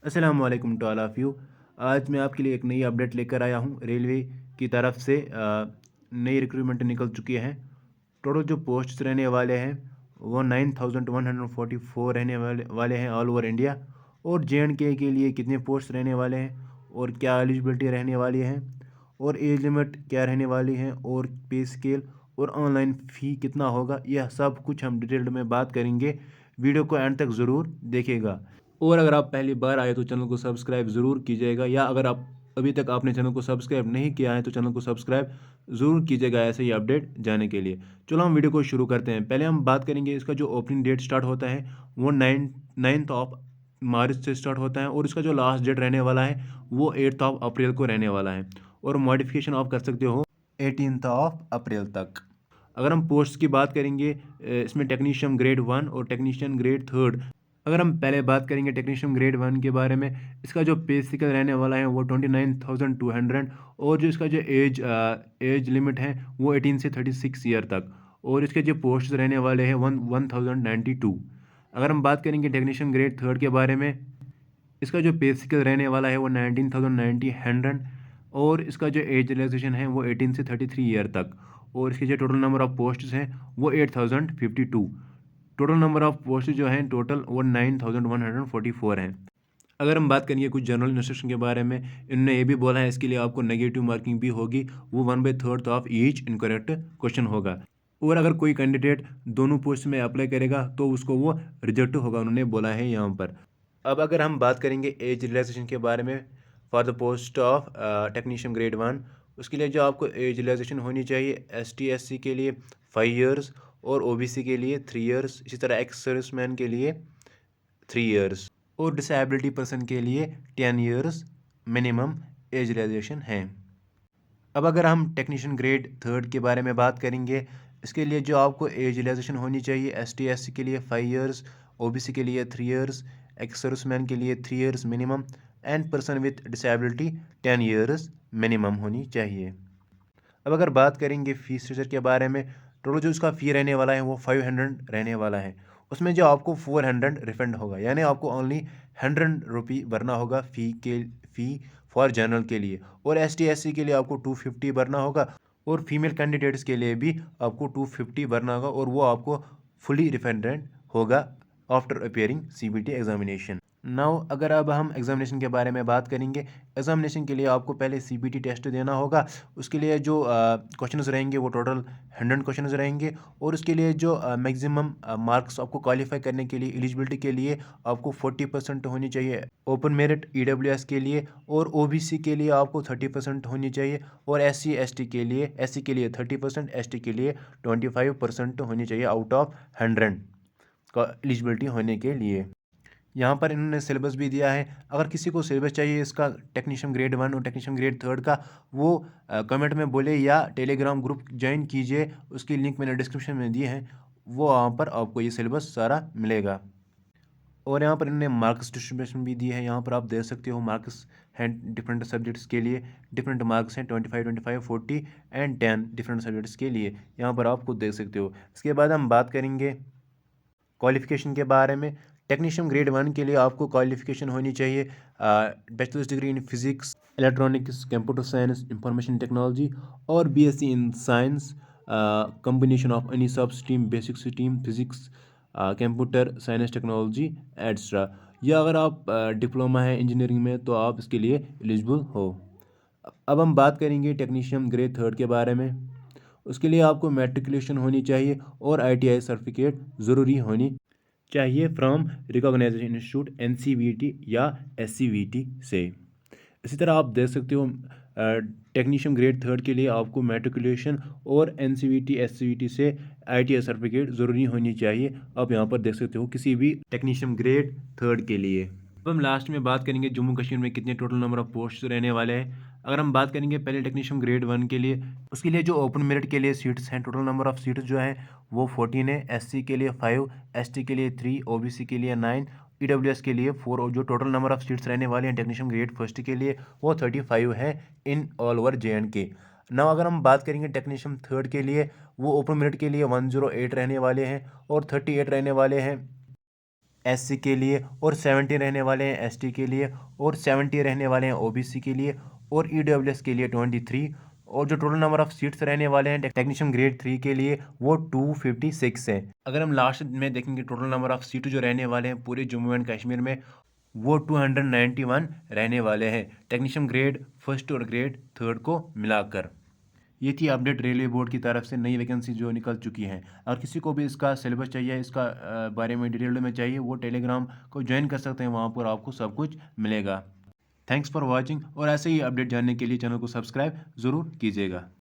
अस्सलाम वालेकुम to all of you. आज मैं आपके लिए एक नई अपडेट लेकर आया हूँ। रेलवे की तरफ से नई रिक्रूटमेंट निकल चुकी हैं। टोटल जो पोस्ट्स रहने वाले हैं वो 9144 रहने वाले हैं ऑल ओवर इंडिया। और जे.एंड.के लिए कितने पोस्ट रहने वाले हैं और क्या एलिजिबिलिटी रहने वाली है और एज लिमिट क्या रहने वाली है और पे स्केल और ऑनलाइन फ़ी कितना होगा, यह सब कुछ हम डिटेल्ड में बात करेंगे। वीडियो को एंड तक ज़रूर देखिएगा। और अगर आप पहली बार आए तो चैनल को सब्सक्राइब ज़रूर कीजिएगा, या अगर आप अभी तक आपने चैनल को सब्सक्राइब नहीं किया है तो चैनल को सब्सक्राइब ज़रूर कीजिएगा ऐसे ही अपडेट जाने के लिए। चलो हम वीडियो को शुरू करते हैं। पहले हम बात करेंगे इसका जो ओपनिंग डेट स्टार्ट होता है वो 9th ऑफ मार्च से स्टार्ट होता है और इसका जो लास्ट डेट रहने वाला है वो 8th ऑफ अप्रैल को रहने वाला है। और मॉडिफिकेशन आप कर सकते हो 18th ऑफ अप्रैल तक। अगर हम पोस्ट की बात करेंगे इसमें टेक्नीशियन ग्रेड 1 और टेक्नीशियन ग्रेड 3। अगर हम पहले बात करेंगे टेक्नीशियन ग्रेड 1 के बारे में, इसका जो पे स्केल रहने वाला है वो 29,200 और जो इसका जो एज लिमिट है वो 18 से 36 ईयर तक। और इसके जो पोस्ट रहने वाले हैं 1092। अगर हम बात करेंगे टेक्नीशियन ग्रेड 3 के बारे में, इसका जो पे स्केल रहने वाला है वो 19,900 और इसका जो एज रिलैक्सेशन है वो 18 से 33 ईयर तक। और इसके जो टोटल नंबर ऑफ पोस्ट्स हैं वो 8052। टोटल नंबर ऑफ पोस्ट जो हैं टोटल वो 9144 हैं। अगर हम बात करेंगे कुछ जनरल इंस्ट्रक्शन के बारे में, इन्होंने ये भी बोला है इसके लिए आपको नेगेटिव मार्किंग भी होगी, वो 1/3 ऑफ ईच इनकरेक्ट क्वेश्चन होगा। और अगर कोई कैंडिडेट दोनों पोस्ट में अप्लाई करेगा तो उसको वो रिजेक्ट होगा, उन्होंने बोला है यहाँ पर। अब अगर हम बात करेंगे एज रिलैक्सेशन के बारे में for the post of technician grade 1, उसके लिए जो आपको एज रिलैक्सेशन होनी चाहिए ST SC के लिए 5 ईयर्स और OBC के लिए 3 ईयर्स, इसी तरह एक्स सर्विसमैन के लिए 3 ईयर्स और डिसेबिलिटी पर्सन के लिए 10 ईयर्स मिनिमम एज रिलैक्सेशन है। अब अगर हम टेक्नीशियन ग्रेड 3 के बारे में बात करेंगे, इसके लिए जो आपको एज रिलैक्सेशन होनी चाहिए ST SC के लिए 5 ईयर्स, OBC के लिए 3 ईयर्स, एक्स सर्विसमैन के लिए 3 years minimum and person with disability 10 years minimum होनी चाहिए। अब अगर बात करेंगे फ़ीस स्ट्रक्चर के बारे में, टोटल जो उसका फ़ी रहने वाला है वो 500 रहने वाला है। उसमें जो आपको 400 रिफंड होगा, यानी आपको ओनली 100 रुपी भरना होगा फ़ी फॉर जनरल के लिए। और ST SC के लिए आपको 250 भरना होगा और फीमेल कैंडिडेट्स के लिए भी आपको 250 भरना होगा और वो आपको फुली रिफंडेड होगा after appearing CBT examination. Now अगर अब हम एग्जामिनेशन के बारे में बात करेंगे, एग्जामिनेशन के लिए आपको पहले CBT टेस्ट देना होगा। उसके लिए जो क्वेश्चंस रहेंगे वो टोटल 100 क्वेश्चंस रहेंगे और उसके लिए जो मैक्सिमम मार्क्स आपको क्वालिफाई करने के लिए एलिजिबिलिटी के लिए आपको 40% होनी चाहिए ओपन मेरिट EWS के लिए, और OBC के लिए आपको 30% होनी चाहिए, और SC के लिए 30%, ST के लिए 25% होनी चाहिए आउट ऑफ 100 का एलिजिबिलिटी होने के लिए। यहाँ पर इन्होंने सिलेबस भी दिया है। अगर किसी को सिलेबस चाहिए इसका टेक्नीशियन ग्रेड 1 और टेक्नीशियन ग्रेड 3 का, वो कमेंट में बोले या टेलीग्राम ग्रुप ज्वाइन कीजिए, उसकी लिंक मैंने डिस्क्रिप्शन में दी है। वो वहाँ पर आपको ये सिलेबस सारा मिलेगा। और यहाँ पर इन्होंने मार्क्स डिस्ट्रीब्यूशन भी दी है। यहाँ पर आप देख सकते हो मार्क्स हैं डिफरेंट सब्जेक्ट्स के लिए, डिफरेंट मार्क्स हैं 25, 25, 40 एंड 10 डिफरेंट सब्जेक्ट्स के लिए। यहाँ पर आप खुद देख सकते हो। इसके बाद हम बात करेंगे क्वालिफिकेशन के बारे में। टेक्नीशियन ग्रेड 1 के लिए आपको क्वालिफिकेशन होनी चाहिए bachelors degree in physics, electronics, computer science, information technology और BSc in science, combination of any sub stream, basic stream, physics, computer science technology etcetera. या अगर आप डिप्लोमा है इंजीनियरिंग में तो आप इसके लिए एलिजिबल हो। अब हम बात करेंगे टेक्नीशियन ग्रेड 3 के बारे में। उसके लिए आपको मैट्रिकुलेशन होनी चाहिए और ITI सर्टिफिकेट ज़रूरी होनी चाहिए फ्रॉम रिकॉग्नाइजेशन इंस्टीट्यूट NCVT या SCVT से। इसी तरह आप देख सकते हो टेक्नीशियन ग्रेड 3 के लिए आपको मैट्रिकुलेशन और NCVT SCVT से ITI सर्टिफिकेट ज़रूरी होनी चाहिए। आप यहाँ पर देख सकते हो किसी भी टेक्नीशियन ग्रेड 3 के लिए। अब हम लास्ट में बात करेंगे जम्मू कश्मीर में कितने टोटल नंबर ऑफ पोस्ट रहने वाले हैं। अगर हम बात करेंगे पहले टेक्नीशियन ग्रेड 1 के लिए, उसके लिए जो ओपन मेरिट के लिए सीट्स हैं, टोटल नंबर ऑफ सीट्स जो हैं वो 14 है। SC के लिए 5, ST के लिए 3, OBC के लिए 9, EWS के लिए 4, और जो टोटल नंबर ऑफ सीट्स रहने वाले हैं टेक्नीशियन ग्रेड 1 के लिए वो 35 है in all over J&K। Now अगर हम बात करेंगे टेक्नीशियन 3 के लिए, वो ओपन मेरिट के लिए 108 रहने वाले हैं और 38 रहने वाले हैं SC के लिए, और 70 रहने वाले हैं ST के लिए, और 70 रहने वाले हैं OBC के लिए, और EWS के लिए 23, और जो टोटल नंबर ऑफ सीट्स रहने वाले हैं टेक्नीशियन ग्रेड 3 के लिए वो 256 है। अगर हम लास्ट में देखेंगे टोटल नंबर ऑफ सीट जो रहने वाले हैं पूरे जम्मू एंड कश्मीर में वो 291 रहने वाले हैं, टेक्नीशियन ग्रेड फर्स्ट और ग्रेड थर्ड को मिलाकर। ये थी अपडेट रेलवे बोर्ड की तरफ से नई वैकेंसी जो निकल चुकी हैं। और किसी को भी इसका सिलेबस चाहिए, इसका बारे में डिटेल में चाहिए, वो टेलीग्राम को ज्वाइन कर सकते हैं, वहाँ पर आपको सब कुछ मिलेगा। थैंक्स फॉर वॉचिंग, और ऐसे ही अपडेट जानने के लिए चैनल को सब्सक्राइब ज़रूर कीजिएगा।